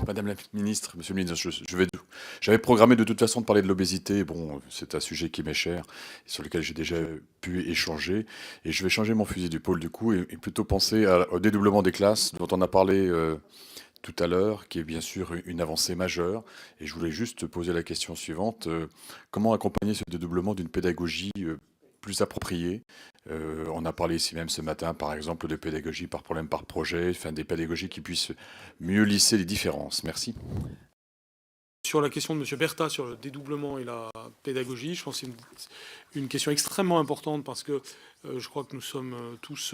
Madame la ministre, monsieur le ministre, j'avais programmé de toute façon de parler de l'obésité. Bon, c'est un sujet qui m'est cher, et sur lequel j'ai déjà pu échanger. Et je vais changer mon fusil d'épaule du coup, et plutôt penser au dédoublement des classes dont on a parlé tout à l'heure, qui est bien sûr une avancée majeure. Et je voulais juste poser la question suivante. Comment accompagner ce dédoublement d'une pédagogie plus appropriée? On a parlé ici même ce matin, par exemple, de pédagogie par problème, par projet, enfin des pédagogies qui puissent mieux lisser les différences. Merci. Sur la question de M. Bertha sur le dédoublement et la pédagogie, je pense que c'est une question extrêmement importante parce que je crois que nous sommes tous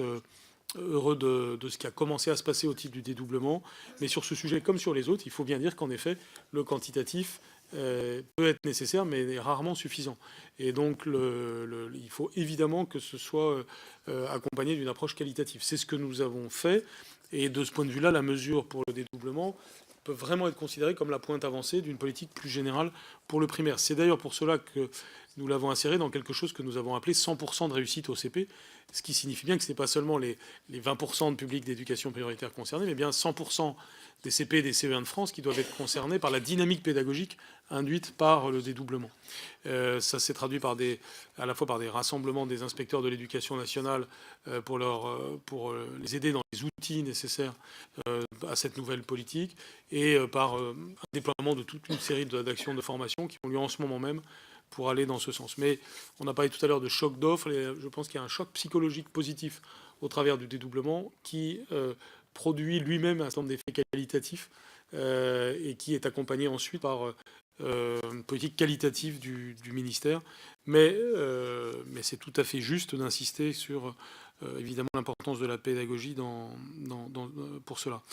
heureux de ce qui a commencé à se passer au titre du dédoublement. Mais sur ce sujet, comme sur les autres, il faut bien dire qu'en effet, le quantitatif peut être nécessaire, mais est rarement suffisant. Et donc, il faut évidemment que ce soit accompagné d'une approche qualitative. C'est ce que nous avons fait. Et de ce point de vue-là, la mesure pour le dédoublement peut vraiment être considérée comme la pointe avancée d'une politique plus générale pour le primaire. C'est d'ailleurs pour cela que nous l'avons inséré dans quelque chose que nous avons appelé 100% de réussite au CP, ce qui signifie bien que ce n'est pas seulement les 20% de publics d'éducation prioritaire concernés, mais bien 100% des CP et des CE1 de France qui doivent être concernés par la dynamique pédagogique induite par le dédoublement. Ça s'est traduit à la fois par des rassemblements des inspecteurs de l'éducation nationale pour les aider dans les outils nécessaires à cette nouvelle politique et par un déploiement de toute une série d'actions de formation qui ont lieu en ce moment même pour aller dans ce sens. Mais on a parlé tout à l'heure de choc d'offres, et je pense qu'il y a un choc psychologique positif au travers du dédoublement qui produit lui-même un certain nombre d'effets qualitatifs et qui est accompagné ensuite par une politique qualitative du ministère. Mais c'est tout à fait juste d'insister sur évidemment l'importance de la pédagogie pour cela.